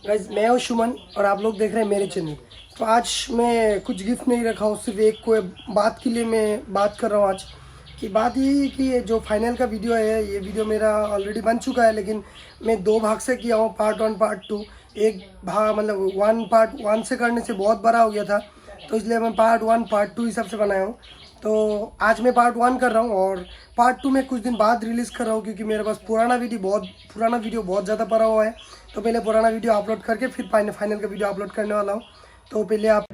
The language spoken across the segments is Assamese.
गाइस मैं हूँ सुमन और आप लोग देख रहे हैं मेरे चैनल। तो आज मैं कुछ गिफ्ट नहीं रखा हूँ, सिर्फ एक को बात के लिए मैं बात कर रहा हूँ आज की। बात ये कि ये जो फाइनल का वीडियो है, ये वीडियो मेरा ऑलरेडी बन चुका है, लेकिन मैं दो भाग से किया हूँ, पार्ट 1 पार्ट 2। एक भाग मतलब पार्ट 1 से करने से बहुत बड़ा हो गया था, तो इसलिए मैं पार्ट 1 पार्ट 2 हिसाब से बनाया हूँ। तो आज मैं पार्ट 1 कर रहा हूँ और पार्ट 2 में कुछ दिन बाद रिलीज़ कर रहा हूँ, क्योंकि मेरे पास पुराना वीडियो बहुत ज़्यादा पड़ा हुआ है। तो पहले पुराना वीडियो अपलोड करके फिर फाइनल का वीडियो अपलोड करने वाला हूँ। तो पहले आप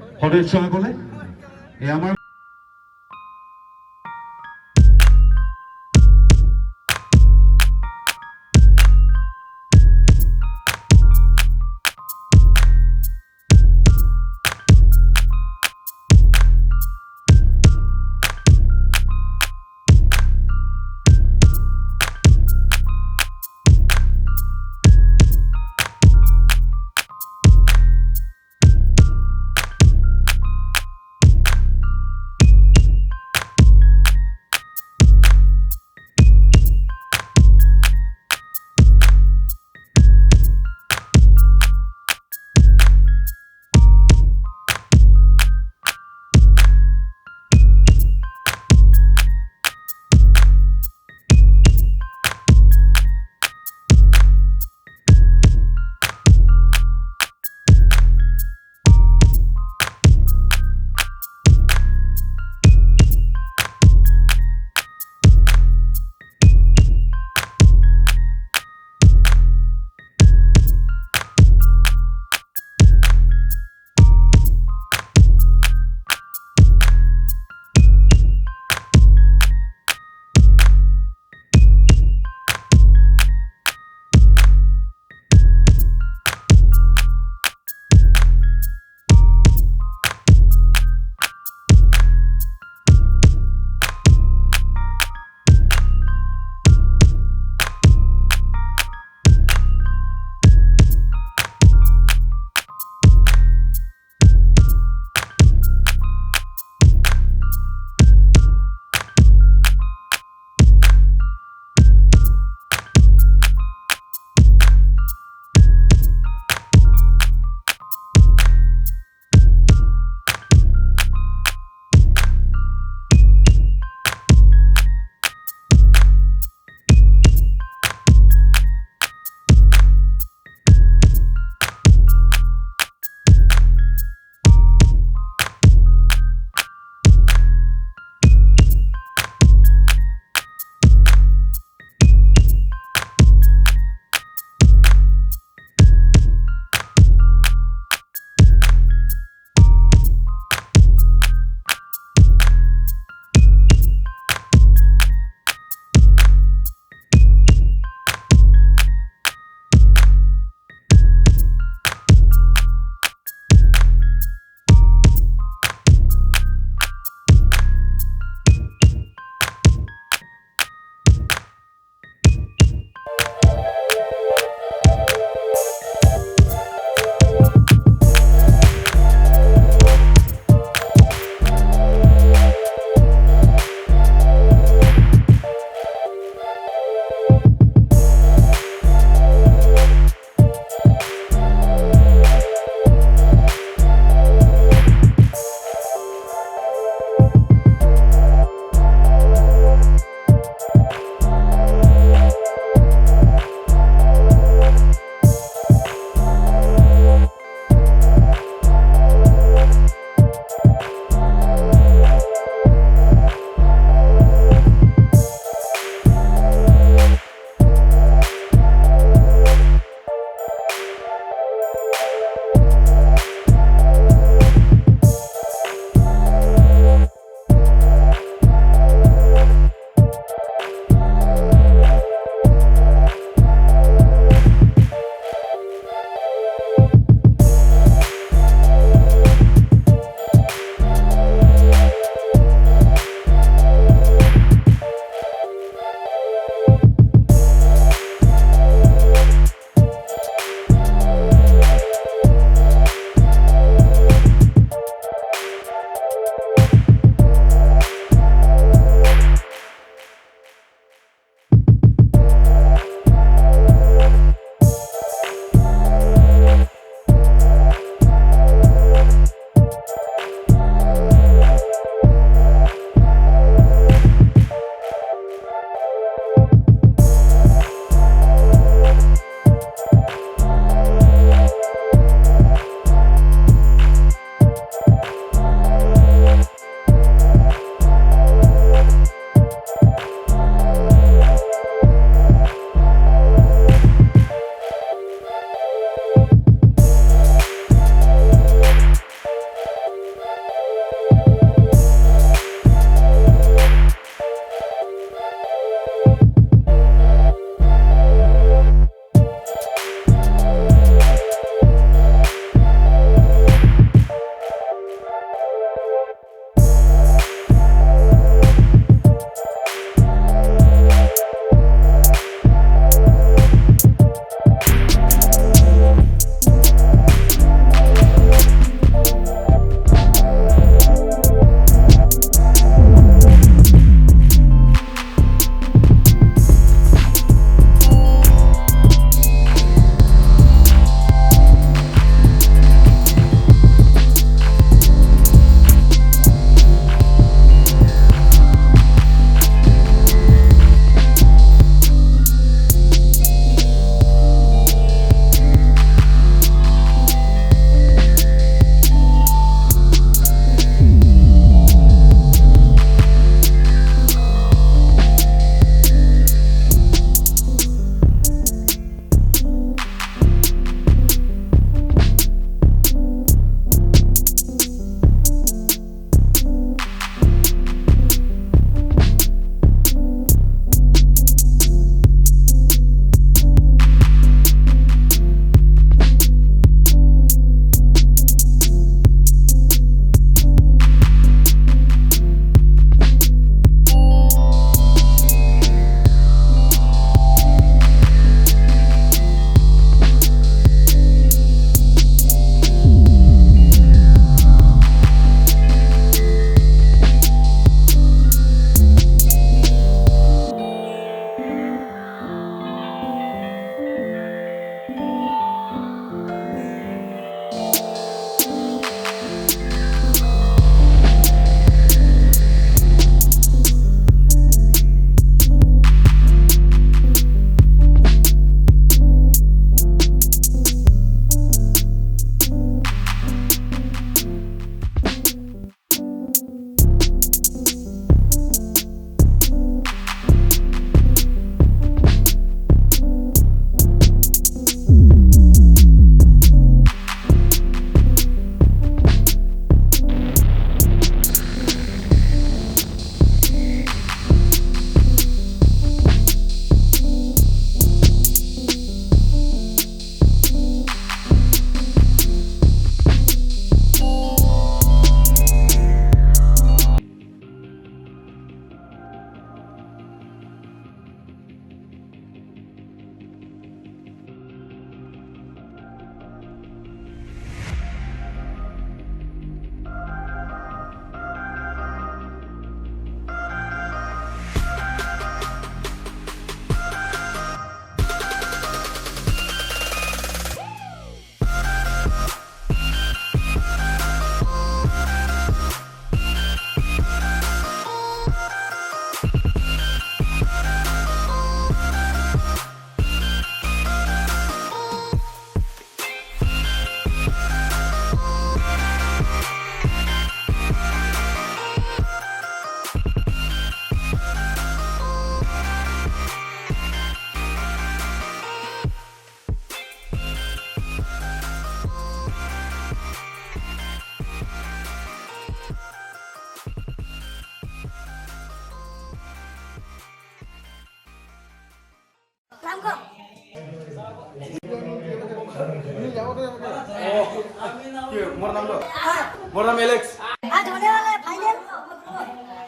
मोर नाम एलेक्स। आज होने वाला है फाइनल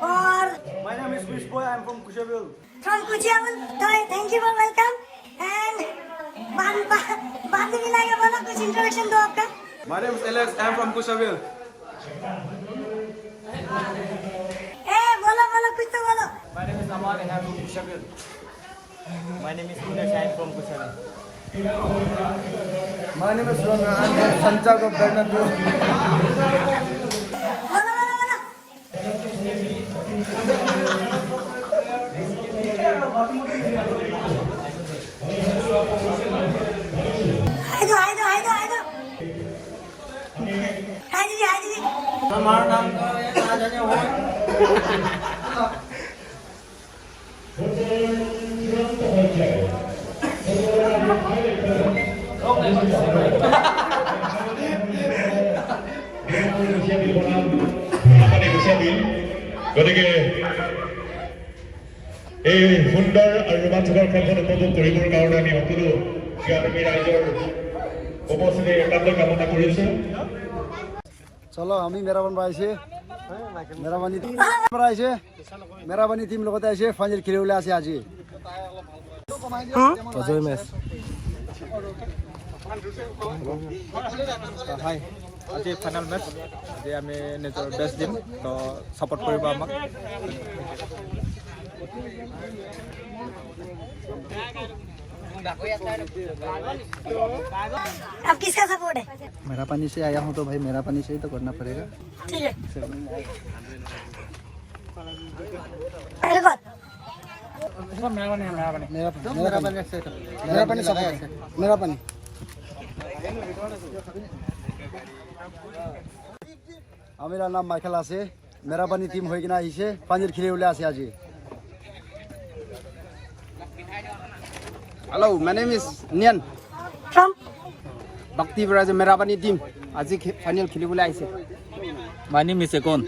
और माय नेम इज विश बॉय, आई एम फ्रॉम कुशाविल। फ्रॉम कुचियावल। तो thank you for welcome and बाद में मिलाएगा, बोलो कुछ इंट्रोडक्शन दो आपका। My name is Alex, I am from कुशाविल। बोलो बोलो कुछ तो बोलो। My name is Amar, I am from कुशाविल। My name is Munesh, I am from कुशाविल। My name is Rohan, I am संचालक ऑफ बर्नापुर। बोलो बोलो बोलो। हाय दो हाय दो हाय दो हाय दो। हाय दीदी हाय दीदी। हमारा नाम आ जाने हो। গতিকে এই সুন্দৰ আৰু ৰোমাঞ্চকৰ খেলখন উপভোগ কৰিবৰ কাৰণে আমি সকলো জ্ঞানী ৰাইজৰ উপস্থিতি একান্ত কামনা কৰিছো। চলো আমি মেৰাবান পাইছে মেৰাবানী টিম লগতে আহিছে ফাইনেল খেলিবলৈ আছে আজি। অজয় মেচ। হাই, আজি ফাইনেল মেচ। আজি আমি নিজৰ বেষ্ট দিম, তো ছাপোৰ্ট কৰিব আমাক। अब किसका सपोर्ट है? मेरा पानी से आया हूँ तो भाई मेरा पानी से ही तो करना पड़ेगा। ठीक है। पहले बात मेरा पानी मेरा नाम माइकल আছে। मेरा पानी टीम হৈ কিনা আহিছে ফাইনেল খেলিবলৈ আছে আজি। Hello, my name is Nian. from Bhakti Viraj Merabani team. আজি ফাইনেল খেলিবলৈ আহিছে। My name is Ekon.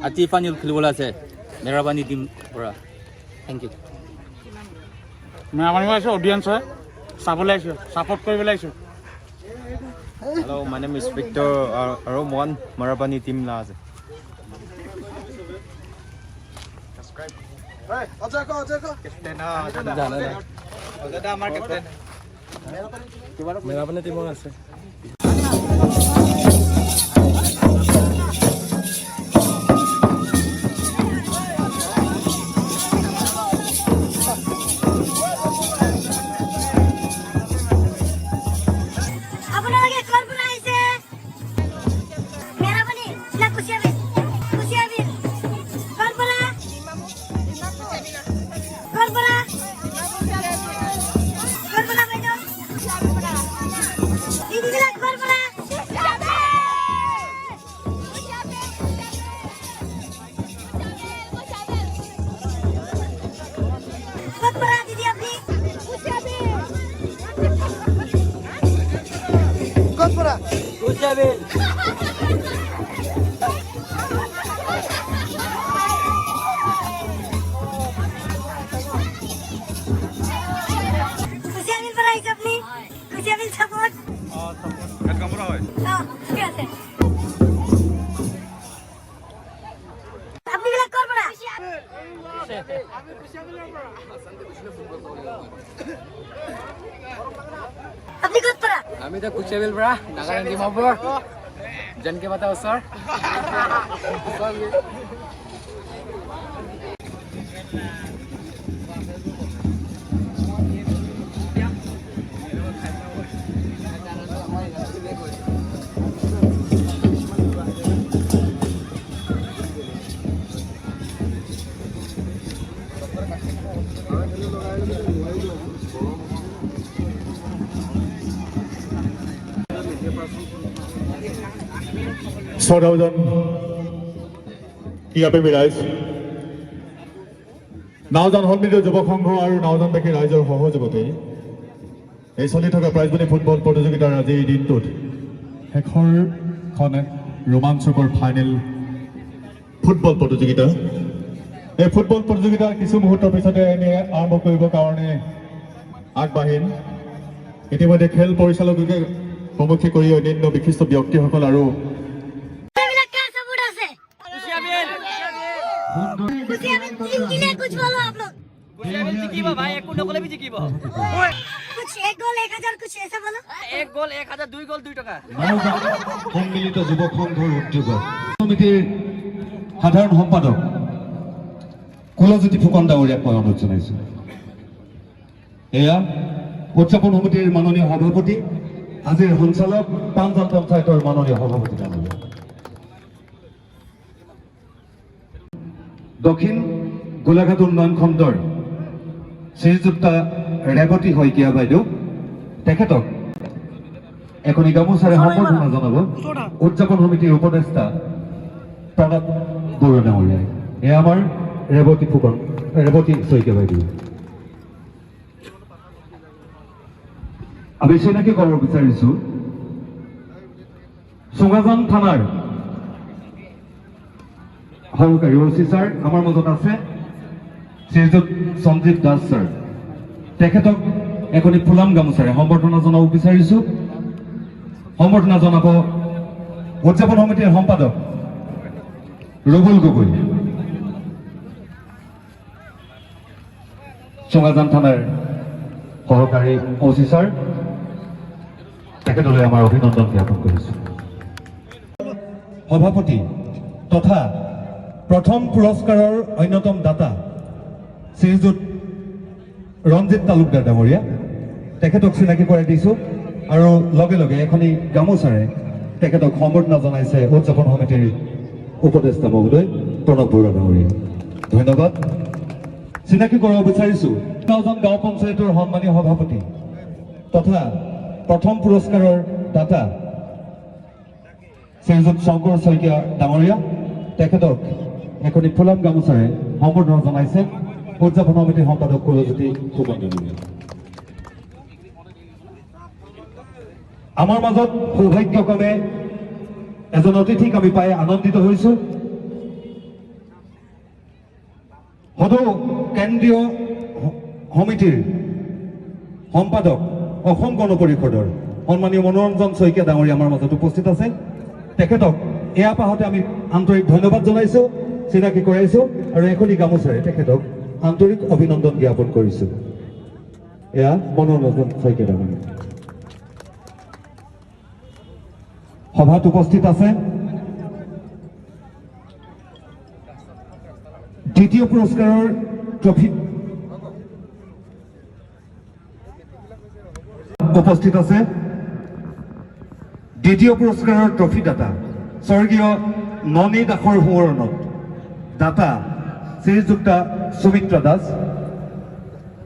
আজি ফাইনেল খেলিবলৈ আছে মেৰাবানী টিম পৰা। Thank you. মেৰাবানী আছে অডিয়েন্স হয়, চাবলৈ আহিছো, সাপোৰ্ট কৰিবলৈ আহিছো। Hello, my name is Victor. Roman Marabani team la ase. Hey, acha ko. Captain ha, jana. Oda amar captain. Marabani team ase. আমি তো কুচিয়াবিল পৰা নাগালেণ্ড ডিমাপুৰ জনকে বাতা ওচৰ। শ্ৰদ্ধাভাজন ইয়াপেমী ৰাইজ, নাওজান সন্মিলিত যুৱক সংঘ আৰু নাওজানবাসী ৰাইজৰ সহযোগতে এই চলি থকা প্ৰাইজমণি ফুটবল প্ৰতিযোগিতাৰ আজি এই দিনটোত শেষৰখন ৰোমাঞ্চকৰ ফাইনেল ফুটবল প্ৰতিযোগিতা। এই ফুটবল প্ৰতিযোগিতা কিছু মুহূৰ্তৰ পিছতে আমি আৰম্ভ কৰিবৰ কাৰণে আগবাঢ়িম। ইতিমধ্যে খেল পৰিচালকে সমুখে কৰি অন্যান্য বিশিষ্ট ব্যক্তিসকল আৰু এইবিলাক কাৰ support আছে? कुशियाबेल टीम के लिए कुछ बोलो आप लोग। कुछ एक गोल 1000 कुछ ऐसा बोलो। एक गोल 1000 2 गोल 2 টাকা সম্মিলিত যুৱক সংঘৰ উদ্যোগত সমিতিৰ সাধাৰণ সম্পাদক কুলজ্যোতি ফুকন ডাঙৰীয়াক মই অনুৰোধ জনাইছোঁ। এয়া উদযাপন সমিতিৰ মাননীয় সভাপতি আজিৰ সঞ্চালক পাঞ্জাৱ পঞ্চায়তৰ মাননীয় সভাপতি ডাঙৰীয়া। দক্ষিণ গোলাঘাট উন্নয়ন খণ্ডৰ শ্ৰীযুক্তা ৰেৱতী শইকীয়া বাইদেউ তেখেতক এখনি গামোচাৰে সম্বৰ্ধনা জনাব উদযাপন সমিতিৰ উপদেষ্টা প্ৰণৱ বৰুৱা ডাঙৰীয়াই। এয়া আমাৰ ৰেৱতী শইকীয়া বাইদেউ। আমি চিনাকি কৰিব বিচাৰিছোঁ চুঙাজান থানাৰ সহকাৰী OC ছাৰ আমাৰ মাজত আছে শ্ৰীযুত সঞ্জীৱ দাস ছাৰ। তেখেতক এখনি ফুলাম গামোচাৰে সম্বৰ্ধনা জনাব বিচাৰিছোঁ। সম্বৰ্ধনা জনাব উদযাপন সমিতিৰ সম্পাদক ৰবুল গগৈ। চুঙাজান থানাৰ সহকাৰী OC ছাৰ তেখেতলৈ আমাৰ অভিনন্দন জ্ঞাপন কৰিছোঁ। সভাপতি তথা প্ৰথম পুৰস্কাৰৰ অন্যতম দাতা শ্ৰীযুত ৰঞ্জিত তালুকদাৰ ডাঙৰীয়া তেখেতক চিনাকি কৰাই দিছোঁ আৰু লগে লগে এখনি গামোচাৰে তেখেতক সম্বৰ্ধনা জনাইছে উদযাপন সমিতিৰ উপদেষ্টা মহোদয় প্ৰণৱ বৰুৱা ডাঙৰীয়া। ধন্যবাদ। চিনাকি কৰিব বিচাৰিছোঁ গাঁওজন গাঁও পঞ্চায়তৰ সন্মানীয় সভাপতি তথা প্ৰথম পুৰস্কাৰৰ দাতা শ্ৰীযুত শংকৰ শইকীয়া ডাঙৰীয়া তেখেতক এখনি ফুলাম গামোচাৰে সম্বৰ্ধনা জনাইছে উদযাপন সমিতিৰ সম্পাদক কুলজ্যোতি ফুকন ডাঙৰীয়া। আমাৰ মাজত সৌভাগ্যক্ৰমে এজন অতিথিক আমি পাই আনন্দিত হৈছোঁ। সদৌ কেন্দ্ৰীয় সমিতিৰ সম্পাদক অসম গণ পৰিষদৰ সন্মানীয় মনোৰঞ্জন শইকীয়া ডাঙৰীয়া আমাৰ মাজত উপস্থিত আছে। তেখেতক এয়া পাহতে আমি আন্তৰিক ধন্যবাদ জনাইছোঁ, চিনাকি কৰাইছোঁ আৰু এখনি গামোচাৰে তেখেতক আন্তৰিক অভিনন্দন জ্ঞাপন কৰিছোঁ। এয়া মনোৰঞ্জন শইকীয়া ডাঙৰীয়া। সভাত উপস্থিত আছে দ্বিতীয় পুৰস্কাৰৰ ট্ৰফি উপস্থিত আছে দ্বিতীয় পুৰস্কাৰৰ ট্ৰফি দাতা স্বৰ্গীয় ননী দাসৰ সোঁৱৰণত দাতা শ্ৰীযুক্তা সুমিত্ৰা দাস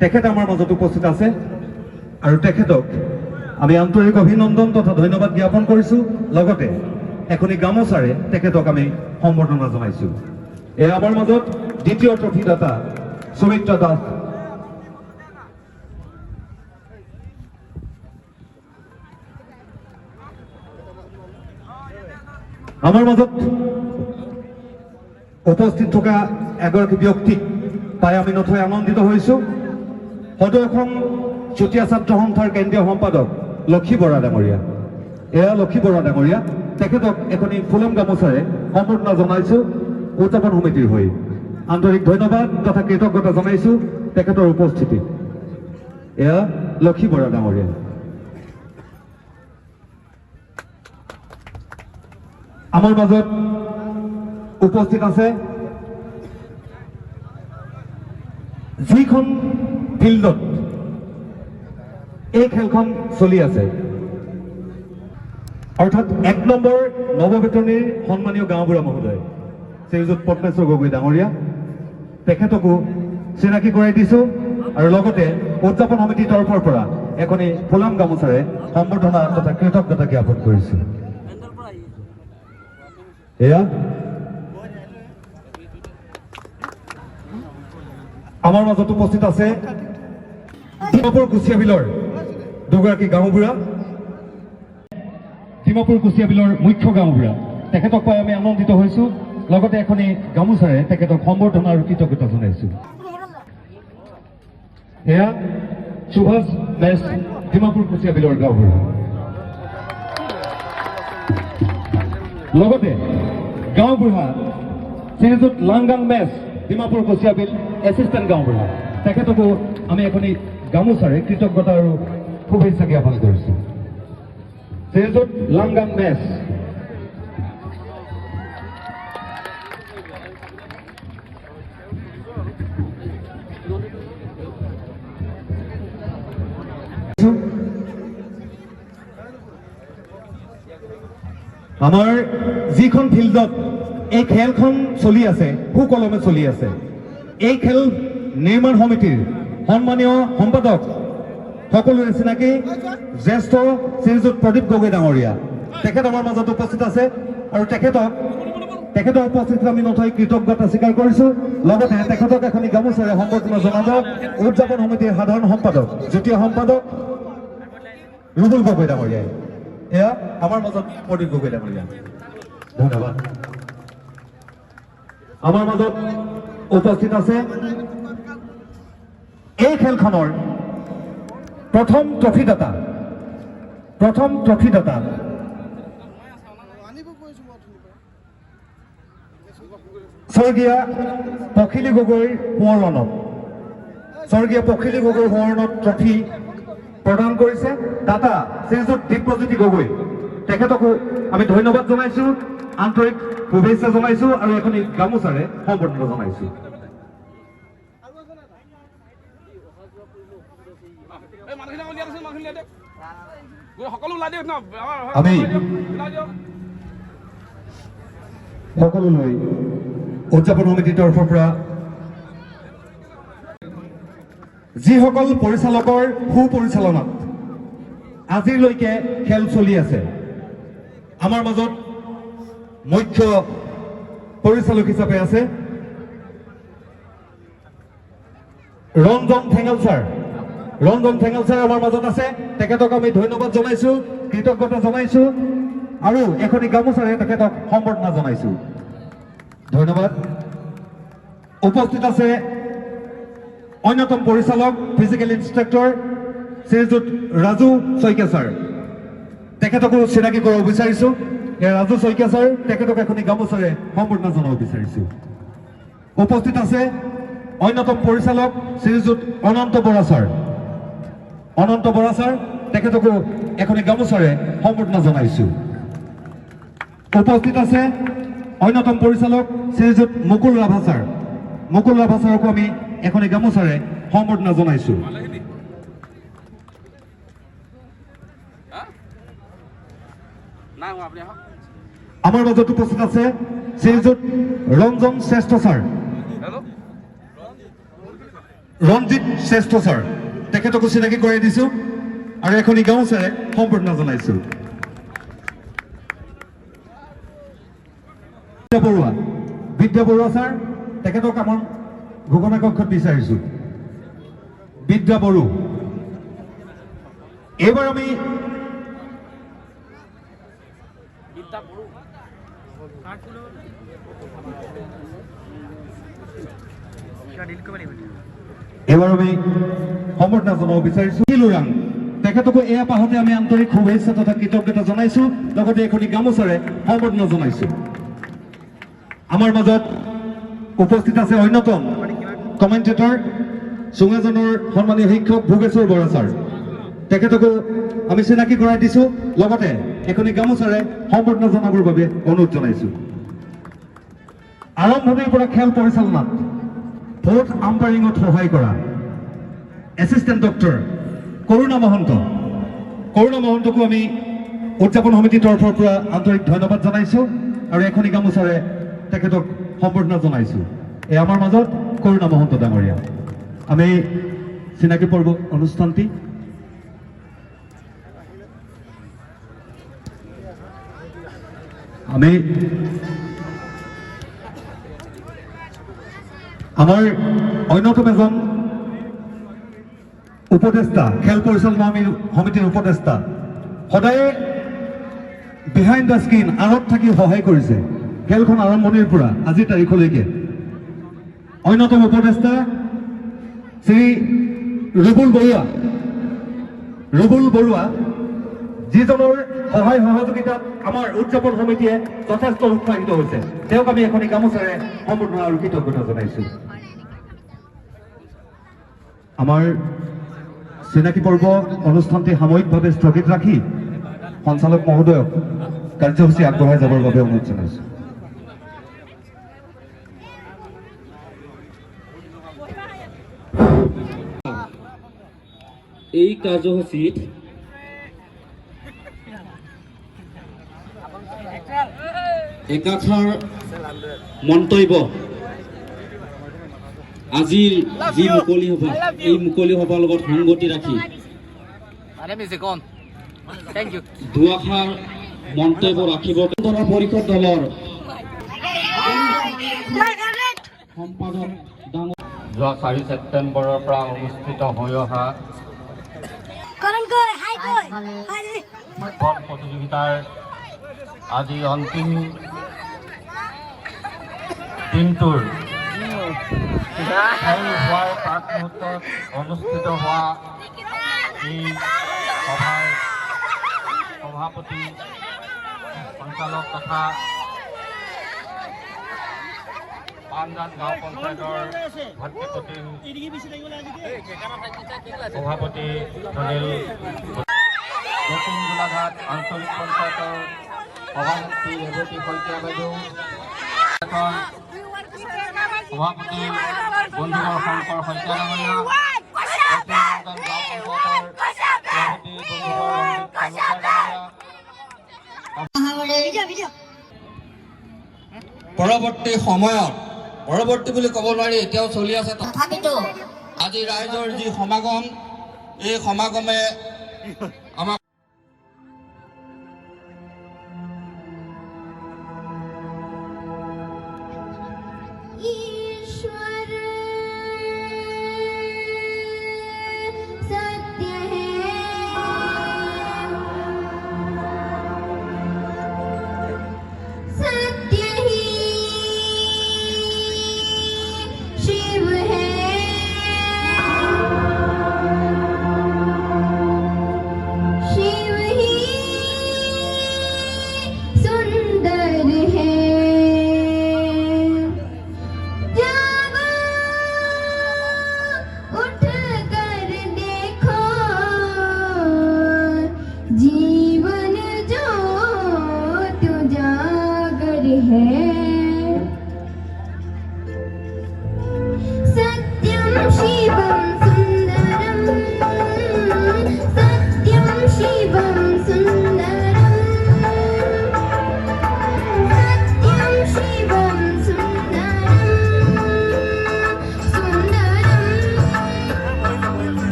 তেখেত আমাৰ মাজত উপস্থিত আছে আৰু তেখেতক আমি আন্তৰিক অভিনন্দন তথা ধন্যবাদ জ্ঞাপন কৰিছোঁ। লগতে এখনি গামোচাৰে তেখেতক আমি সম্বৰ্ধনা জনাইছোঁ। এয়া আমাৰ মাজত দ্বিতীয় ট্ৰফি দাতা সুমিত্ৰা দাস। আমাৰ মাজত উপস্থিত থকা এগৰাকী ব্যক্তিক পাই আমি নথৈ আনন্দিত হৈছোঁ। সদৌ অসম চুতীয়া ছাত্ৰ সন্থাৰ কেন্দ্ৰীয় সম্পাদক লক্ষী বৰা ডাঙৰীয়া। এয়া লক্ষী বৰা ডাঙৰীয়া তেখেতক এখনি ফুলাম গামোচাৰে সম্বৰ্ধনা জনাইছোঁ উদযাপন সমিতিৰ হৈ। আন্তৰিক ধন্যবাদ তথা কৃতজ্ঞতা জনাইছোঁ তেখেতৰ উপস্থিতিত। এয়া লক্ষী বৰা ডাঙৰীয়া। আমাৰ মাজত উপস্থিত আছে যিখন ফিল্ডত এই খেলখন চলি আছে অৰ্থাৎ 1 নম্বৰ নৱবেতনীৰ সন্মানীয় গাঁওবুঢ়া মহোদয় শ্ৰীযুত পদ্মেশ্বৰ গগৈ ডাঙৰীয়া তেখেতকো চিনাকি কৰাই দিছোঁ আৰু লগতে উদযাপন সমিতিৰ তৰফৰ পৰা এখনি ফুলাম গামোচাৰে সম্বৰ্ধনা তথা কৃতজ্ঞতা জ্ঞাপন কৰিছোঁ। এয়া আমাৰ মাজত উপস্থিত আছে ডিমাপুৰ কুচিয়াবিলৰ দুগৰাকী গাঁওবুঢ়া ডিমাপুৰ কুচিয়াবিলৰ মুখ্য গাঁওবুঢ়া তেখেতক পাই আমি আনন্দিত হৈছোঁ। লগতে এখনি গামোচাৰে তেখেতক সম্বৰ্ধনা আৰু কৃতজ্ঞতা জনাইছোঁ। এয়া সুভাষ বেছ ডিমাপুৰ কুচিয়াবিলৰ গাঁওবুঢ়া। লগতে গাঁওবুঢ়া শ্ৰীযুত লাংগাং মেছ ডিমাপুৰ কচিয়াবিল এছিষ্টেণ্ট গাঁওবুঢ়া তেখেতকো আমি এখনি গামোচাৰে কৃতজ্ঞতা আৰু শুভেচ্ছা জ্ঞাপন কৰিছোঁ শ্ৰীযুত লাংগাং মেছ আমাৰ যিখন ফিল্ডত এই খেলখন চলি আছে সুকলমে চলি আছে এই খেল নিৰ্মাণ সমিতিৰ সন্মানীয় সম্পাদক সকলোৰে চিনাকি জ্যেষ্ঠ শ্ৰীযুত প্ৰদীপ গগৈ ডাঙৰীয়া তেখেত আমাৰ মাজত উপস্থিত আছে আৰু তেখেতৰ উপস্থিতিত আমি নথৈ কৃতজ্ঞতা স্বীকাৰ কৰিছোঁ লগতে তেখেতক এখনি গামোচাৰে সম্বৰ্ধনা জনাব উদযাপন সমিতিৰ সাধাৰণ সম্পাদক যুটীয়া সম্পাদক ৰুবুল গগৈ ডাঙৰীয়াই এয়া আমাৰ মাজত প্ৰদীপ গগৈ ডাঙৰীয়া ধন্যবাদ আমাৰ মাজত উপস্থিত আছে এই খেলখনৰ প্ৰথম ট্ৰফিদাতা স্বৰ্গীয় পখিলী গগৈৰ সোঁৱৰণত ট্ৰফি প্ৰদান কৰিছে দাতা শ্ৰীযুত দীপজ্যোতি গগৈ তেখেতকো আমি ধন্যবাদ জনাইছোঁ আন্তৰিক শুভেচ্ছা জনাইছোঁ আৰু এখনি গামোচাৰে সম্বৰ্ধনা জনাইছোঁ আমি সকলোলৈ উদযাপন সমিতিৰ তৰফৰ পৰা যিসকল পৰিচালকৰ সুপৰিচালনাত আজিলৈকে খেল চলি আছে আমাৰ মাজত মুখ্য পৰিচালক হিচাপে আছে ৰঞ্জন ঠেঙাল ছাৰ আমাৰ মাজত আছে তেখেতক আমি ধন্যবাদ জনাইছোঁ কৃতজ্ঞতা জনাইছোঁ আৰু এখনি গামোচাৰে তেখেতক সম্বৰ্ধনা জনাইছোঁ ধন্যবাদ উপস্থিত আছে অন্যতম পৰিচালক ফিজিকেল ইনষ্ট্ৰাক্টৰ শ্ৰীযুত ৰাজু শইকীয়া ছাৰ তেখেতকো চিনাকি কৰাব বিচাৰিছোঁ ৰাজু শইকীয়া ছাৰ তেখেতক এখনি গামোচাৰে সম্বৰ্ধনা জনাব বিচাৰিছোঁ উপস্থিত আছে অন্যতম পৰিচালক শ্ৰীযুত অনন্ত বৰা ছাৰ তেখেতকো এখনি গামোচাৰে সম্বৰ্ধনা জনাইছোঁ উপস্থিত আছে অন্যতম পৰিচালক শ্ৰীযুত মুকুল ৰাভা ছাৰকো আমি এখনি গামোচাৰে সম্বৰ্ধনা জনাইছোঁ আমাৰ মাজত উপস্থিত আছে শ্ৰীযুত ৰঞ্জিত শ্ৰেষ্ঠ ছাৰ তেখেতকো চিনাকি কৰাই দিছোঁ আৰু এখনি গামোচাৰে সম্বৰ্ধনা জনাইছোঁ বিদ্যা বৰুৱা ছাৰ তেখেতক আমাৰ ঘোষণা কক্ষত বিচাৰিছোঁ বিদ্যা বড়ো এইবাৰ আমি সম্বৰ্ধনা জনাব বিচাৰিছোঁ লুৰাং তেখেতকো এয়া পাহতে আমি আন্তৰিক শুভেচ্ছা তথা কৃতজ্ঞতা জনাইছোঁ লগতে এখনি গামোচাৰে সম্বৰ্ধনা জনাইছোঁ আমাৰ মাজত উপস্থিত আছে অন্যতম কমেণ্টেটৰ চুঙাজনৰ সন্মানীয় শিক্ষক ভোগেশ্বৰ বৰা ছাৰ তেখেতকো আমি চিনাকি কৰাই দিছোঁ লগতে এখনি গামোচাৰে সম্বৰ্ধনা জনাবৰ বাবে অনুৰোধ জনাইছোঁ আৰম্ভণিৰ পৰা খেল পৰিচালনাত ভোট আম্পায়াৰিঙত সহায় কৰা এছিষ্টেণ্ট ডক্টৰ কৰুণা মহন্তকো আমি উদযাপন সমিতিৰ তৰফৰ পৰা আন্তৰিক ধন্যবাদ জনাইছোঁ আৰু এখনি গামোচাৰে তেখেতক সম্বৰ্ধনা জনাইছোঁ এই আমাৰ মাজত কৰুণা মহন্ত ডাঙৰীয়া আমি চিনাকি পৰ্ব অনুষ্ঠানটি আমি আমাৰ অন্যতম এজন উপদেষ্টা খেল পৰিচালনা সমিতিৰ উপদেষ্টা সদায় বিহাইণ্ড দ্য স্ক্ৰীন আঁৰত থাকি সহায় কৰিছে খেলখন আৰম্ভণিৰ পৰা আজিৰ তাৰিখলৈকে অন্যতম উপদেষ্টা শ্ৰী ৰুবুল বৰুৱা যিজনৰ সহায় সহযোগিতাত আমাৰ উদযাপন সমিতিয়ে যথেষ্ট উৎসাহিত হৈছে, তেওঁক আমি এখনি গামোচাৰে সম্বৰ্ধনা আৰু কৃতজ্ঞতা জনাইছোঁ। আমাৰ চিনাকি পৰ্ব অনুষ্ঠানটি সাময়িকভাৱে স্থগিত ৰাখি সঞ্চালক মহোদয়ক কাৰ্যসূচী আগবঢ়াই যাবৰ বাবে অনুৰোধ জনাইছোঁ। এই কাৰ্যসূচীত একাষাৰ মন্তব্য আজিৰ যি মুকলি সভা, এই মুকলি সভাৰ লগত সংগতি ৰাখি দুআষাৰ মন্তব্য ৰাখিব পৰিষদ দলৰ সম্পাদক ডাঙৰ যোৱা 4 ছেপ্টেম্বৰৰ পৰা অনুষ্ঠিত হৈ অহা ফুটবল প্ৰতিযোগিতাৰ আজি অন্তিম দিনটোৰ হোৱাৰ প্ৰাক মুহূৰ্তত অনুষ্ঠিত হোৱা এই সভাৰ সভাপতি সঞ্চালক তথা পানজান গাঁও পঞ্চায়তৰ ভাতৃপ্ৰতিম সভাপতি সুনীল, দক্ষিণ গোলাঘাট আঞ্চলিক পঞ্চায়তৰ সভানেত্ৰী ৰেৱতী শইকীয়া বাইদেউ, সভাপতি বন্ধুবৰ শংকৰ শইকীয়া ডাঙৰীয়া, দক্ষিণ গাঁও পঞ্চায়তৰ সভাপতি বন্ধুবৰ ৰঞ্জিত ডাঙৰীয়া। পৰৱৰ্তী সময়ত, পৰৱৰ্তী বুলি ক'ব নোৱাৰি, এতিয়াও চলি আছে, তথাপিতো আজি ৰাইজৰ যি সমাগম, এই সমাগমে আমাক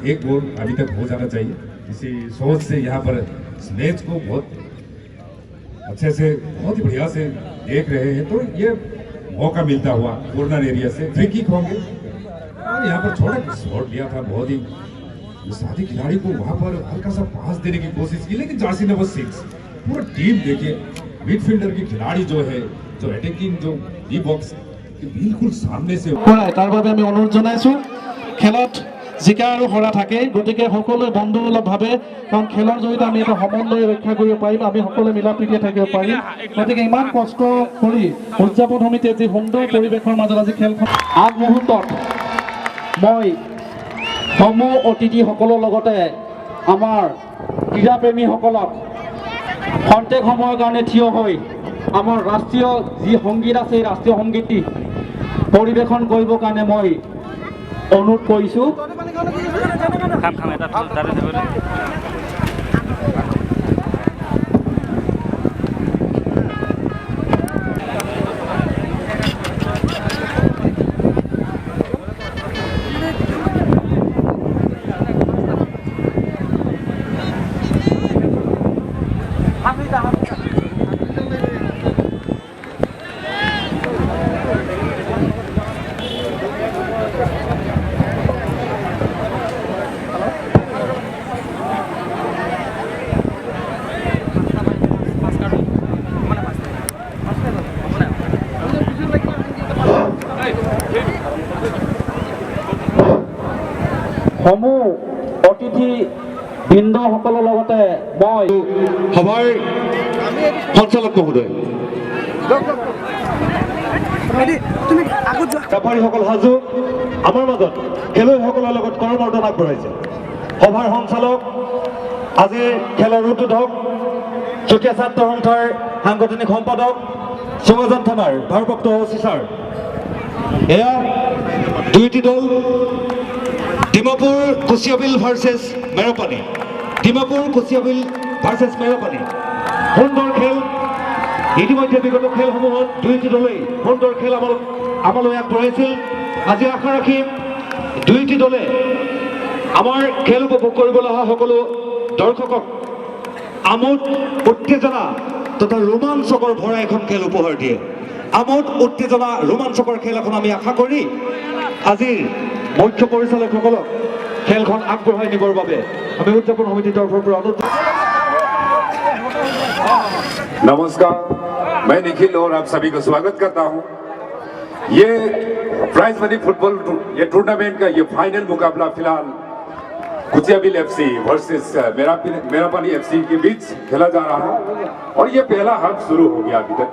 एक गोल अभी तक हो जाना चाहिए। इसी सोच से यहाँ पर इस मैच को बहुत अच्छे से, बहुत ही बढ़िया से देख रहे हैं। तो ये मौका मिलता हुआ कॉर्नर एरिया से फ्री किक होंगे और यहाँ पर छोटा शॉट लिया था, बहुत ही साथी खिलाड़ी को वहां पर हल्का सा पास देने की कोशिश की, लेकिन जर्सी नंबर 6 पूरा टीम देखिए, मिडफील्डर की खिलाड़ी जो है, जो अटैकिंग जो डी बॉक्स बिल्कुल सामने से তাৰ বাবে আমি অনুৰোধ জনাইছো খেলত জিকা আৰু হৰা থাকে, গতিকে সকলোৱে বন্ধুসুলভভাৱে, কাৰণ খেলৰ জৰিয়তে আমি এটা সমন্বয় ৰক্ষা কৰিব পাৰিম, আমি সকলোৱে মিলা প্ৰীতিৰে থাকিব পাৰিম। গতিকে ইমান কষ্ট কৰি উদযাপন সমিতিয়ে যি সুন্দৰ পৰিৱেশৰ মাজত আজি খেলখন আগমুহূৰ্তত মই সমূহ অতিথিসকলৰ লগতে আমাৰ ক্ৰীড়াপ্ৰেমীসকলক খন্তেক সময়ৰ কাৰণে থিয় হৈ আমাৰ ৰাষ্ট্ৰীয় যি সংগীত আছে এই ৰাষ্ট্ৰীয় সংগীতটি পৰিৱেশন কৰিবৰ কাৰণে মই অনুৰোধ কৰিছোঁ। সমূহ অতিথি বৃন্দসকলৰ লগতে মই সভাৰ সঞ্চালক মহোদয়, ৰেফাৰীসকল সাজু, আমাৰ মাজত খেলুৱৈসকলৰ লগত কৰমৰ্দন আগবঢ়াইছে। সভাৰ সঞ্চালক, আজি খেলৰ উদ্বোধক, চুতীয়া ছাত্ৰ সন্থাৰ সাংগঠনিক সম্পাদক চুঙাজান থানাৰ ভাৰপ্ৰাপ্ত অফিচাৰ। এয়া দুইটি দল, ডিমাপুৰ কুচিয়াবিল ভাৰ্চেছ মেৰাপানী, ডিমাপুৰ কুচিয়াবিল ভাৰ্চেছ মেৰাপানী। সুন্দৰ খেল, ইতিমধ্যে বিগত খেলসমূহত দুইটি দলেই সুন্দৰ খেল আমালৈ আগবঢ়াইছিল। আজি আশা ৰাখিম দুইটি দলে আমাৰ খেল উপভোগ কৰিবলৈ অহা সকলো দৰ্শকক আমোদ, উত্তেজনা তথা ৰোমাঞ্চকৰ ভৰা এখন খেল উপহাৰ দিয়ে। আমোদ, উত্তেজনা, ৰোমাঞ্চকৰ খেল এখন আমি আশা কৰি আজিৰ মুখ্য পৰিচালকসকলক খেলখন আগবঢ়াই নিবৰ বাবে আমি উদযাপন সমিতিৰ তৰফৰ পৰা অনুৰোধ। नमस्कार, मैं निखिल और आप सभी को स्वागत करता हूं। ये प्राइज मनी फुटबॉल ये टूर्नामेंट का ये फाइनल मुकाबला फिलहाल कुचियाबिल एफसी वर्सेस मेरापानी एफसी के बीच खेला जा रहा है और ये पहला हाफ शुरू हो गया। अभी तक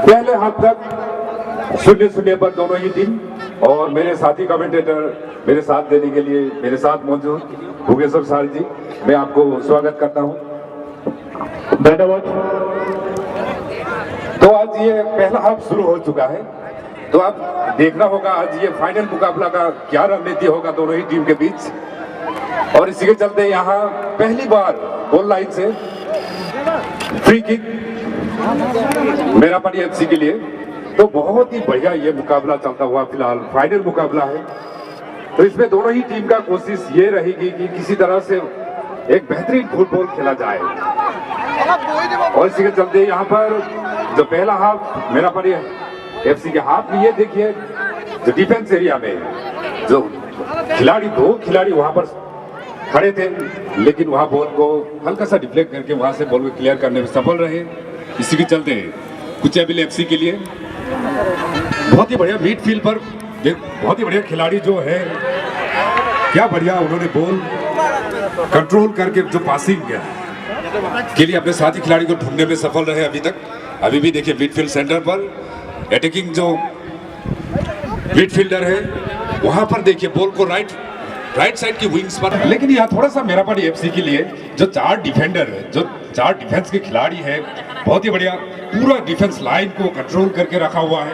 पहले हाफ तक 0-0 पर दोनों ही टीम, और मेरे साथी कमेंटेटर मेरे साथ देने के लिए मेरे साथ मौजूद भुगेश्वर सर जी, मैं आपको स्वागत करता हूं। धन्यवाद। तो आज ये पहला हाफ शुरू हो चुका है, तो अब देखना होगा आज ये फाइनल मुकाबला का क्या रणनीति होगा दोनों ही टीम के बीच। और इसी के चलते यहाँ पहली बार गोल लाइन से फ्री किक मेरापानी एफसी के लिए। तो बहुत ही बढ़िया ये मुकाबला चलता हुआ फिलहाल फाइनल मुकाबला है। तो इसमें दोनों ही टीम का कोशिश ये रहेगी कि किसी तरह से एक बेहतरीन फुटबॉल खेला जाए। और इसी के चलते यहाँ पर जो पहला हाफ मेरापानी एफसी के हाफ में ये देखिए, जो डिफेंस एरिया में जो दो खिलाड़ी वहां पर खड़े थे, लेकिन वहां बॉल को हल्का सा डिफ्लेक्ट करके वहां से बॉल को क्लियर करने में सफल रहे। इसी के चलते कुचियाबिल एफसी के लिए बहुत ही बढ़िया मिडफील्ड पर बहुत ही बढ़िया खिलाड़ी जो है, क्या बढ़िया उन्होंने बॉल कंट्रोल करके जो पासिंग के लिए अपने साथी खिलाड़ी को ढूंढने में सफल रहे। अभी भी देखिए मिडफील्ड सेंटर पर अटैकिंग जो मिडफील्डर है वहां पर देखिए बॉल को राइट साइड की विंग्स पर, लेकिन यहाँ थोड़ा सा मेरापानी एफसी के लिए जो 4 डिफेंडर है, जो 4 डिफेंस के खिलाड़ी है, बहुत ही बढ़िया पूरा डिफेंस लाइन को कंट्रोल करके रखा हुआ है।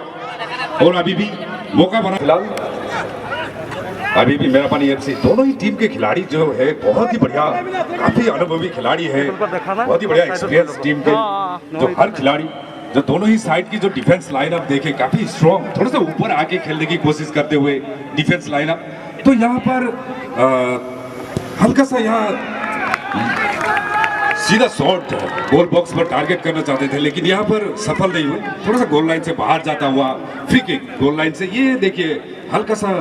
और अभी भी मौका बना फिलहाल, अभी भी मेरापानी एफसी दोनों ही टीम के खिलाड़ी जो है बहुत ही बढ़िया, काफी अनुभवी खिलाड़ी है, बहुत ही बढ़िया एक्सपीरियंस टीम के जो हर खिलाड़ी, जो दोनों ही साइड की जो डिफेंस लाइनअप देखे काफी स्ट्रॉन्ग, थोड़ा सा ऊपर आके खेलने की कोशिश करते हुए डिफेंस लाइनअप तो यहाँ पर हल्का सा यहाँ सीधा शॉट गोल बॉक्स पर टारगेट करना चाहते थे, लेकिन यहाँ पर सफल नहीं हुए। थोड़ा सा गोल लाइन से बाहर जाता हुआ फ्री किक गोल लाइन से, ये देखिए हल्का सा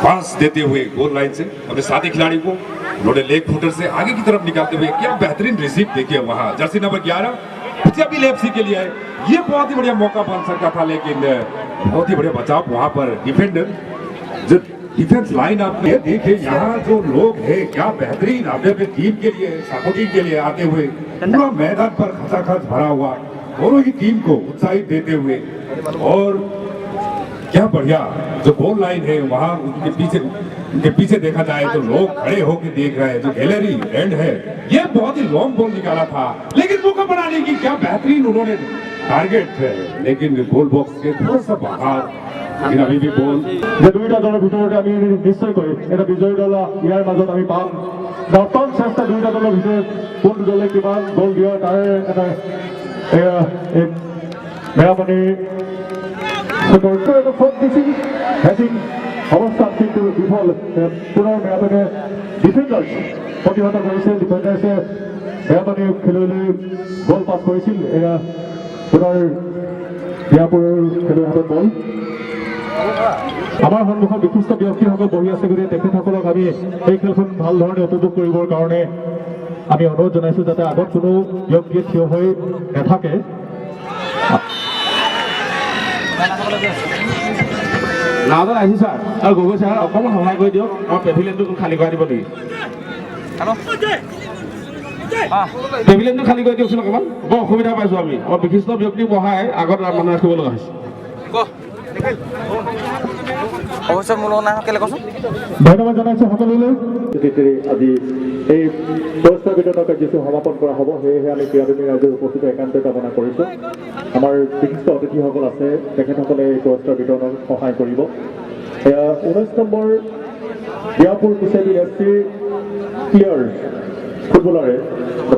पास देते हुए गोल लाइन से अपने साथी खिलाड़ी को उन्होंने लेग फुटर से आगे की तरफ निकालते हुए क्या बेहतरीन रिसीव देखिए वहाँ जर्सी नंबर 11 भी लेफ्ट के लिए है। ये बहुत ही बढ़िया मौका बन सकता था, लेकिन बहुत ही बढ़िया बचाव वहाँ पर डिफेंडर जो डिफेंस लाइन आपने देखे। यहाँ जो लोग हैं क्या बेहतरीन अपने अपने टीम के लिए सपोर्टिंग के लिए आते हुए पूरा मैदान पर खचाखच भरा हुआ, दोनों ही टीम को उत्साहित देते हुए। और क्या बढ़िया जो गोल लाइन है वहाँ उनके पीछे देखा जाए तो लोग खड़े होकर देख रहे हैं। जो गैलरी एंड है ये बहुत ही लॉन्ग बॉल निकाला था, लेकिन मौका बनाने की क्या बेहतरीन उन्होंने टारगेट है, लेकिन गोल बॉक्स के थोड़ा सा बाहर। लेकिन अभी भी बॉल যে দুইটা দলের ভিতৰতে আমি নিশ্চয়কৈ এটা বিজয়ী দল ইয়াৰ মাজত আমি পাম। নতুন চেষ্টা দুইটা দলৰ ভিতৰত কোন দলে কিমান গ'ল দিয়ে তাৰে এটা মেৰাপানী হেডিং অৱস্থাত কিন্তু বিফল। পুনৰ মেৰাপানীয়ে ডিফেণ্ডাৰ্ছ প্ৰতিহত কৰিছিল, ডিফেণ্ডাৰ্ছে মেৰাপানী খেলুৱৈলৈ গ'ল পাছ কৰিছিল। এয়া পুনৰ বিয়াপুৰৰ খেলুৱৈৰ হাতত বল। আমাৰ সন্মুখত বিশিষ্ট ব্যক্তিসকল বহি আছে, গতিকে তেখেতসকলক আমি এই খেলখন ভাল ধৰণে উপভোগ কৰিবৰ কাৰণে আমি অনুৰোধ জনাইছোঁ যাতে আগত কোনো ব্যক্তিয়ে থিয় হৈ নাথাকে। নাওজন আহিছে ছাৰ আৰু গগৈ ছাৰ অকণমান সহায় কৰি দিয়ক, আমাৰ পেভিলিয়নটো খালী কৰাই দিব নেকি? পেভিলিয়নটো খালী কৰি দিয়কচোন অকণমান, বৰ অসুবিধা পাইছোঁ আমি। আমাৰ বিশিষ্ট ব্যক্তি বহাই আগত মানুহ ৰাখিব লগা হৈছে। ধন্যবাদ জনাইছোঁ সকলোলৈ। আজি এই পুৰস্কাৰ বিতৰণ কাৰ্যসূচী সমাপন কৰা হ'ব, সেয়েহে আমি ক্ৰীড়াপ্ৰেমী ৰাইজৰ উপস্থিত একান্ত কামনা কৰিছোঁ। আমাৰ বিশিষ্ট অতিথিসকল আছে, তেখেতসকলে এই পুৰস্কাৰ বিতৰণত সহায় কৰিব। 19 নম্বৰ বিয়াপুৰ কুচেলি FC প্লেয়াৰ ফুটবলাৰে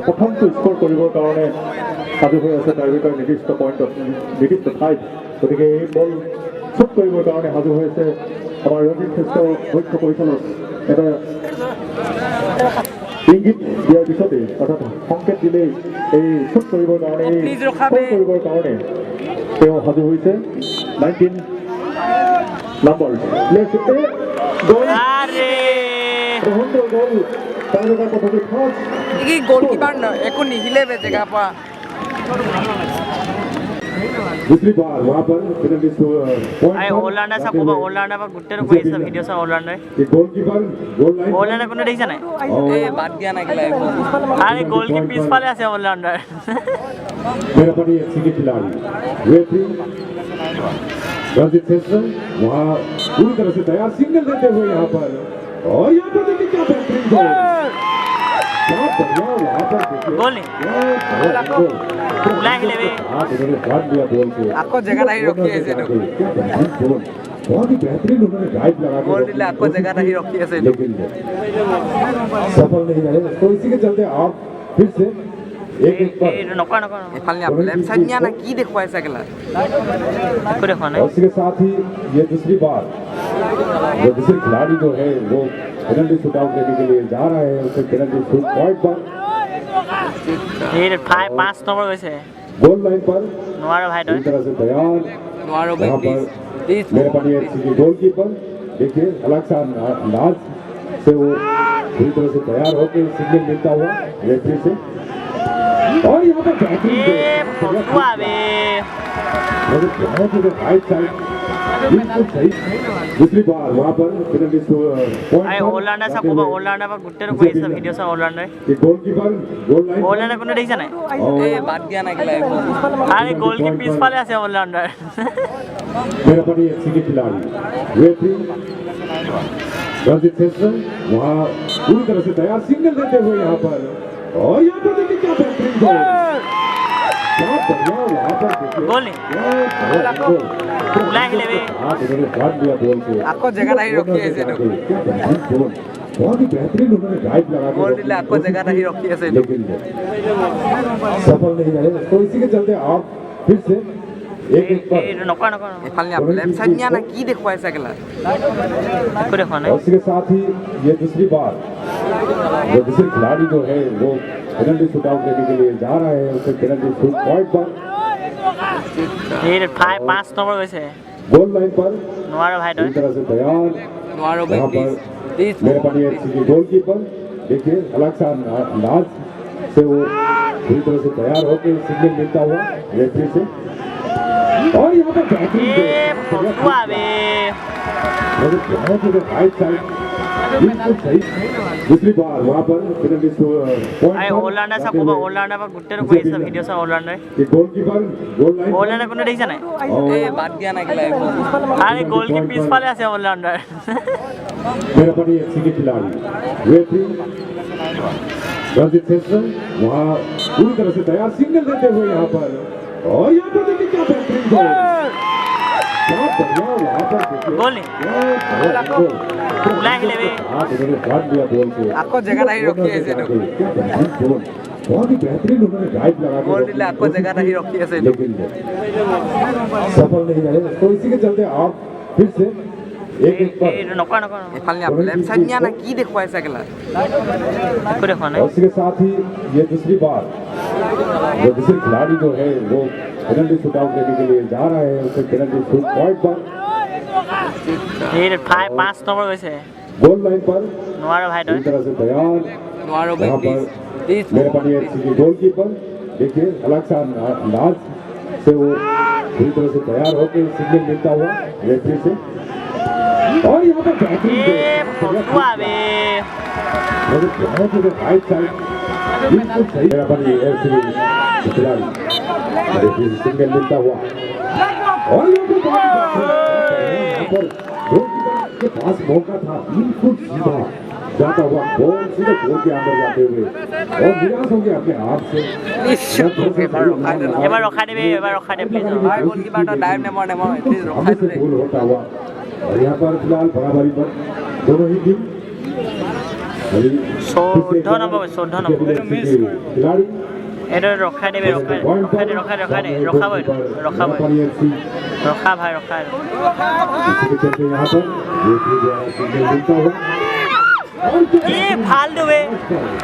প্ৰথমটো স্ক'ৰ কৰিবৰ কাৰণে সাজু হৈ আছে টাইব্ৰেকাৰ নিৰ্দিষ্ট পইণ্টত নিৰ্দিষ্ট ঠাইত। গতিকে এই বল শ্বুট কৰিবৰ কাৰণে সাজু হৈ আছে আমাৰ ৰঞ্জিত শ্ৰেষ্ঠ মুখ্য পৰিচালক। এটা ইংগিত দিয়াৰ পিছতেই অৰ্থাৎ সংকেত দিলেই এই শ্বুট কৰিবৰ কাৰণে এই স্ক'ৰ কৰিবৰ কাৰণে তেওঁ সাজু হৈছে। 19 নম্বৰ গ'ল টাইব্ৰেকাৰ পদ্ধতি ফাৰ্ষ্ট গোলকিপাৰ একো নিহিলে জেগা পৰা। दूसरी बार वहाँ पर पेनल्टी ओलांडा सा कोबा ओलांडा पर गुट्टेर कोई सब वीडियो सा ओलांडा ये गोलकीपर गोल लाइन ओलांडा कोने देखिছা নাই এই বাদ দিয়া না গেলা আরে গোল কি পিছফালে আছে ওলাंडा मेरापानी FC के खिलाड़ी रेफरी रंजित सेस्टर वहाँ पूरी तरह से तैयार सिग्नल देते हुए यहाँ पर। और यहाँ पर देखिए क्या बेहतरीन गोल, क्या बढ़िया वहाँ पर देखिए गोल ब्लैक लेवे आप इन्होंने काट दिया बॉल को, आपको जगह नहीं रोकी है क्या बेहतरीन गोल, बहुत ही बेहतरीन उन्होंने ड्राइव लगा गोल दिले आपको जगह नहीं रोकी है, लेकिन सफल नहीं रहे। तो इसी के चलते आप फिर से एक पर नका नका এফালে आप लेफ्ट साइड নিয়া না কি দেখুৱাই সাইকেলা को देखो ना। और इसके साथ ही ये दूसरी बार जो दूसरे खिलाड़ी जो है वो पेनल्टी शूट आउट लेने के लिए जा रहे हैं, उसे पेनल्टी शूट पॉइंट पर ये 5 नंबर वैसे गोल लाइन पर नवारो भाई पूरी तरह से तैयार। नवारो वहाँ पर मेरापानी FC की गोलकीपर देखिए अलग सा अंदाज से वो पूरी तरह से तैयार होकर सिग्नल मिलता हुआ रेफरी से। और यहाँ पर राइट साइड बिल्कुल सही। दूसरी बार वहाँ पर पेनल्टी ओलांडा सा कोबा ओलांडा पर गुट्टेर कोई सब वीडियो सा ओलांडा ये गोलकीपर गोल लाइन ओलांडा कोने देखিছা নাই এই বাদ দিয়া না গেলা আরে গোল কি পিছফালে আছে ওলাंडा मेरापानी FC के खिलाड़ी रेफरी रंजित सेस्टर वहाँ पूरी तरह से तैयार सिग्नल देते हुए यहाँ पर। और यहाँ पर देखिए क्या बेहतरीन गोल, क्या बढ़िया वहाँ पर देखिए गोल ब्लैक लेवे आप इन्होंने काट दिया बॉल को, आपको जगह नहीं रोकी है, क्या बेहतरीन गोल, बहुत ही बेहतरीन उन्होंने ड्राइव लगा गोल दिले आपको जगह नहीं रोकी है, लेकिन सफल नहीं रहे। तो इसी के चलते आप फिर से एक एक पर নকৰা নকৰা এফালে আপুনি লেফট সাইড নিয়া না কি দেখুৱাইছে কেলা একো দেখা নাই और इसके साथ ही ये दूसरी बार जो दूसरे खिलाड़ी जो है वो पेनल्टी शूट आउट लेने के लिए जा रहे हैं उसे पेनल्टी शूट पॉइंट पर এই 5 নম্বৰ গৈছে गोल लाइन पर নোৱাৰো ভাই তই पूरी तरह से तैयार নোৱাৰো यहाँ पर প্লিজ मेरे पानी एफसी की गोलकीपर देखिए अलग सा अंदाज से वो पूरी तरह से तैयार होकर सिग्नल मिलता हुआ रेफरी से और यहाँ पर बैटिंग ফটুৱা বে राइट साइड बिल्कुल सही दूसरी बार वहाँ पर पेनल्टी আই ওলান্ডাৰ চাব ওলান্ডাৰ গুটেৰ কৈছে ভিডিঅ' চাও ওলান্ডাৰ गोलकीपर गोल लाइन ওলান্ডাৰ কোনো দেখিছা নাই এই বাদ দিয়া না কেলা আৰে গোল কি পিছফালে আছে ওলান্ডাৰ मेरा पानी एफसी के खिलाड़ी रेफरी रंजित सेशन वहाँ पूरी तरह से तैयार सिग्नल देते हुए यहाँ पर और यहाँ पर देखिए क्या बेहतरीन गोल क्या बढ़िया वहाँ पर देखिए গোল নি ওলাই আহিলে বে आप उन्होंने काट दिया बॉल को আকৌ জেগা নাই ৰখি আছে क्या बेहतरीन गोल बहुत ही बेहतरीन उन्होंने ड्राइव लगा গোল দিলে আকৌ জেগা নাই ৰখি আছে लेकिन सफल नहीं रहे तो इसी के चलते आप फिर से एक एक पर এই নকৰা নকৰা এফালে আপুনি লেফট সাইড নিয়া না কি দেখুৱাইছে কেলা একো দেখা নাই और इसके साथ ही ये दूसरी बार जो दूसरे खिलाड़ी जो है वो पेनल्टी शूट आउट लेने के लिए जा रहे हैं उसे पेनल्टी शूट पॉइंट पर এই 5 নম্বৰ গৈছে गोल लाइन पर নোৱাৰো ভাই তই पूरी तरह से तैयार নোৱাৰো यहाँ पर প্লিজ मेरे पानी एफसी की गोलकीपर देखिए अलग सा अंदाज से वो पूरी तरह से तैयार होकर सिग्नल मिलता हुआ रेफरी से और यहाँ पर बैटिंग ফটুৱা বে राइट साइड बिल्कुल सही मेरा पानी एफसी खिलाड़ी रेफरी से सिग्नल मिलता हुआ और यहाँ पर गोलकीपर के पास मौका था बिल्कुल सीधा जाता हुआ बॉल सीधे गोल के अंदर जाते हुए और निराश हो गया अपने आप से এবাৰ ৰখাই দেবে এবাৰ ৰখাই দে প্লিজ ভাই গোল কিবা এটা ডাইভ নেমৰ প্লিজ ৰখাই हमें से দে गोल होता हुआ और यहाँ पर फिलहाल बराबरी पर दोनों ही टीम 14 নম্বৰ 14 নম্বৰ खिलाड़ी এটা ৰখাই দেবে ৰখাই দে ৰখাবই ৰখা ভাই ৰখা इसके चलते यहाँ पर रेफरी द्वारा सिग्नल मिलता हुआ কি ভাল দেবে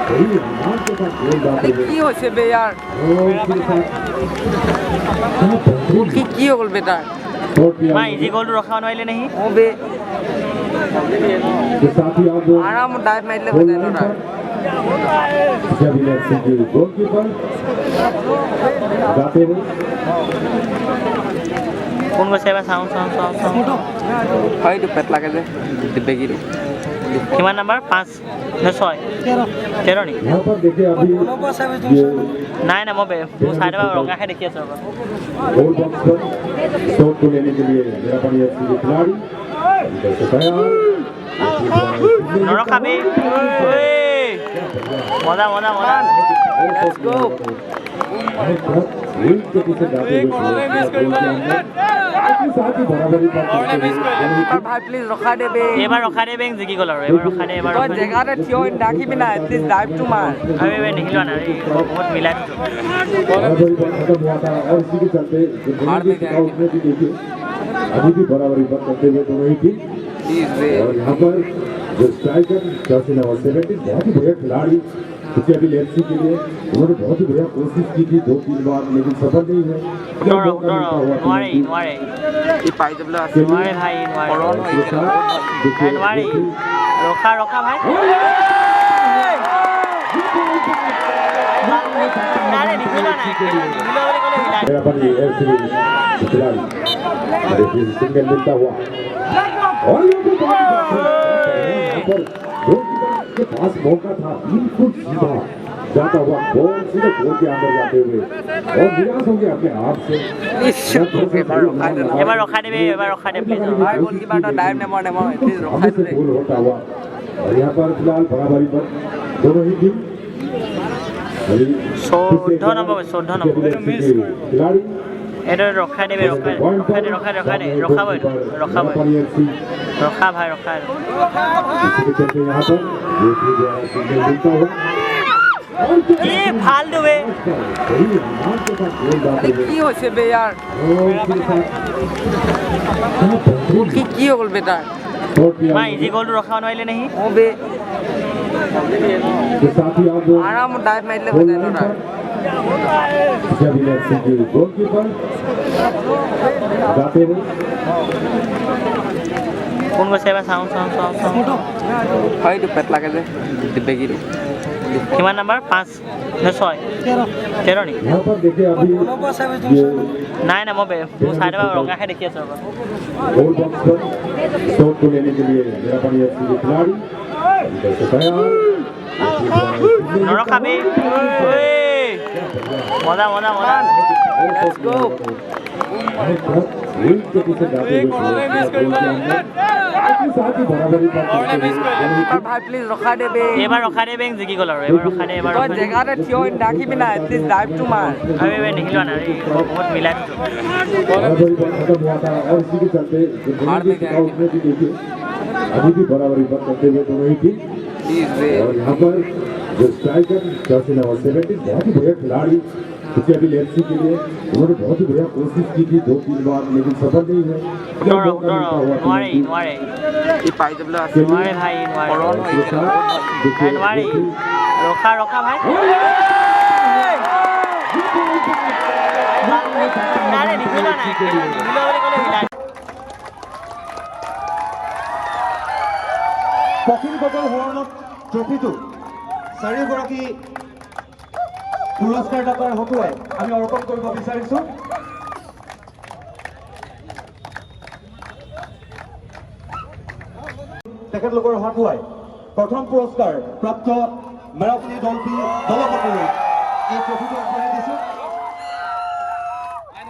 सही अंदाज के साथ गोल जाते हुए কি হৈছে বে यार और उसके साथ क्या बेहतरीन কি হৈ গ'ল বেটা शॉट किया মা ইজি গোলটো ৰখাব নোৱাৰিলে নেহি ও বে के साथ ही आप আৰাম ডাইভ মাৰিলে হৈ যায় না गोलकीपर जाते हुए কোন গৈছে এবাৰ চাওঁ হয়তো পেট লাগে যে বেগিটো কিমান নম্বৰ 5 নে 6 13 নি यहाँ पर देखिए अभी ये নাই নাই মই মোৰ চাইডে ৰঙা খাই দেখি আছো ৰবা गोल बॉक्स पर शॉट को लेने के लिए मेरा पानी एफसी के खिलाड़ी इधर से तैयार নৰখাবি মজা মজা মজা লেটস গো ভাই প্লিজ ৰখাই দে বে এবাৰ ৰখাই দে বেং জিকি গ'ল আৰু এবাৰ ৰখাই দে এবাৰ তই জেগাতে থিয় হৈ নাথাকিবি না প্লিজ ডাইভটো মাৰ আমি এবাৰ নিখিলোৱা নাই বহুত মিলাই দিছোঁ बराबरी पर खत्म हुआ था और इसी के चलते उसने भी देखिए अभी भी बराबरी पर करते हुए दोनों ही टीम प्लीज वे और यहाँ पर जो स्ट्राइकर जर्सी नंबर 17 बहुत ही बढ़िया खिलाड़ी क्योंकि अभी एफसी के लिए उन्होंने बहुत ही बढ़िया कोशिश की थी 2-3 बार लेकिन सफल नहीं हुए নোৱাৰে ই পাই যাবলৈ আছে নোৱাৰে ভাই নোৱাৰে নোৱাৰি ৰখা ৰখা ভাই নাই নিখিলোৱা নাই নিখিলোৱা বুলি ক'লে মিলাই मेरा पानी एफसी खिलाड़ी रेफरी से सिग्नल मिलता हुआ और यहाँ पर गोलकीपर के पास मौका था बिल्कुल सीधा जाता हुआ बॉल सीधे गोल के अंदर जाते हुए और निराश हो गया अपने आप से এবাৰ ৰখাই দেবে এবাৰ ৰখাই দে প্লিজ ভাই গোল কিবা এটা ডাইভ নেমৰ প্লিজ ৰখাই हमें से দে गोल होता हुआ और यहाँ पर फिलहाल बराबरी पर दोनों ही टीम 14 নম্বৰ 14 নম্বৰ खिलाड़ी এটা ৰখাই দেবে ৰখাই দে ৰখাবই ৰখা ভাই ৰখা इसके चलते यहाँ पर रेफरी द्वारा सिग्नल मिलता हुआ কি ভাল দুবে কি হৈছে বে ইয়াৰ কি হৈ গ'ল বেটাৰ মা ইজি গ'লটো ৰখাব নোৱাৰিলে নেকি অঁ বে আৰামত ডাইভ মাৰিলে হৈ যায় ন তাৰ কোন গৈছে এবাৰ চাওঁ হয়টো পেট লাগে যে বেগীটো কিমান নাম্বাৰ 5 নে 6 13 নেকি নাই নাই মই মোৰ চাইডে ৰঙা খাই দেখি আছোঁ নৰখাবি মজা মজা মজা ভাই প্লিজ ৰখা দে বে এবাৰ ৰখা দে বেং জিকি গ'ল আৰু এবাৰ ৰখা দে এবাৰ তই জেগাতে থিয় হৈ নাথাকিবি না এটলিষ্ট ডাইভটো মাৰ আৰু এবাৰ নিখিলোৱা নাই বহুত মিলাই अभी भी बराबरी पर करते हुए दोनों ही टीम और यहाँ पर जो स्ट्राइकर जर्सी नंबर 17 बहुत ही बढ़िया खिलाड़ी क्योंकि अभी लेफ्सी के लिए उन्होंने बहुत ही बढ़िया कोशिश की थी 2-3 बार लेकिन सफल नहीं हुए নোৱাৰে ই পাই যাবলৈ আছে নোৱাৰে ভাই নোৱাৰি ৰখা ৰখা ভাই নাই নিখিলোৱা নাই নিখিলোৱা বুলি ক'লে মিলাই পখিলগড়ৰ হৰণত ট্ৰফিটো চাৰিওগৰাকী পুৰস্কাৰ দাতাৰ হতুৱাই আমি অৰ্পণ কৰিব বিচাৰিছোঁ তেখেতলোকৰ হতুৱাই প্ৰথম পুৰস্কাৰ প্ৰাপ্ত মেৰাপনি দলটি দলপতিলৈ এই ট্ৰফিটো আগবঢ়াই দিছোঁ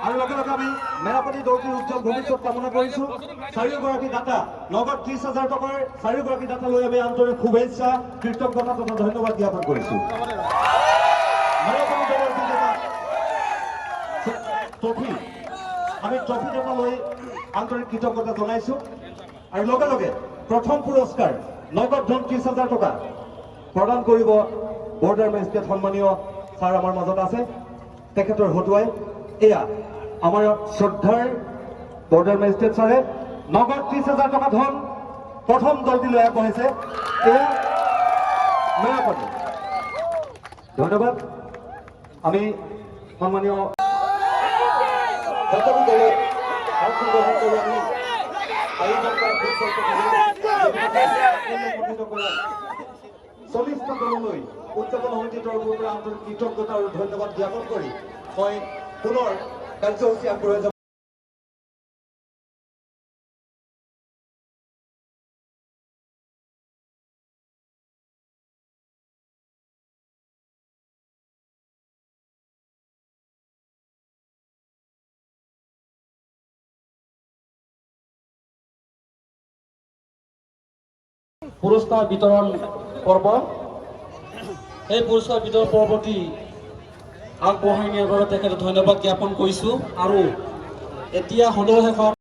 আৰু লগে লগে আমি মেৰাপনি দলটিৰ উজ্জ্বল ভৱিষ্যত কামনা কৰিছোঁ চাৰিওগৰাকী দাতা নগদ 30,000 টকাৰ চাৰিওগৰাকী দাতালৈ আমি আন্তৰিক শুভেচ্ছা কৃতজ্ঞতা তথা ধন্যবাদ জ্ঞাপন কৰিছোঁ মেৰাপনি দলৰ বিজেতা ট্ৰফি আমি ট্ৰফি দাতালৈ আন্তৰিক কৃতজ্ঞতা জনাইছোঁ আৰু লগে লগে প্ৰথম পুৰস্কাৰ নগদ ধন 30,000 টকা প্ৰদান কৰিব বৰ্ডাৰ মেজিষ্ট্ৰেট সন্মানীয় ছাৰ আমাৰ মাজত আছে তেখেতৰ হতুৱাই এয়া আমাৰ শ্ৰদ্ধাৰ বৰ্ডাৰ মেজিষ্ট্ৰেট ছাৰে নগদ 30,000 টকা ধন প্ৰথম দলটিলৈ আগবঢ়াইছে এয়া মেৰাপনি ধন্যবাদ আমি সন্মানীয় সকলো দলে অংশগ্ৰহণ কৰি আমি আয়োজন কৰা চল্লিছটা দললৈ উদযাপন সমিতিৰ তৰফৰ পৰা আন্তৰিক কৃতজ্ঞতা আৰু ধন্যবাদ জ্ঞাপন কৰি মই পুনৰ কাৰ্যসূচী আগবঢ়াই যাব পুৰস্কাৰ বিতৰণ পৰ্ব এই পুৰস্কাৰ বিতৰণ পৰ্বটি আগবঢ়াই নিয়াৰ বাবে তেখেতক ধন্যবাদ জ্ঞাপন কৰিছোঁ আৰু এতিয়া সদৌ শেষত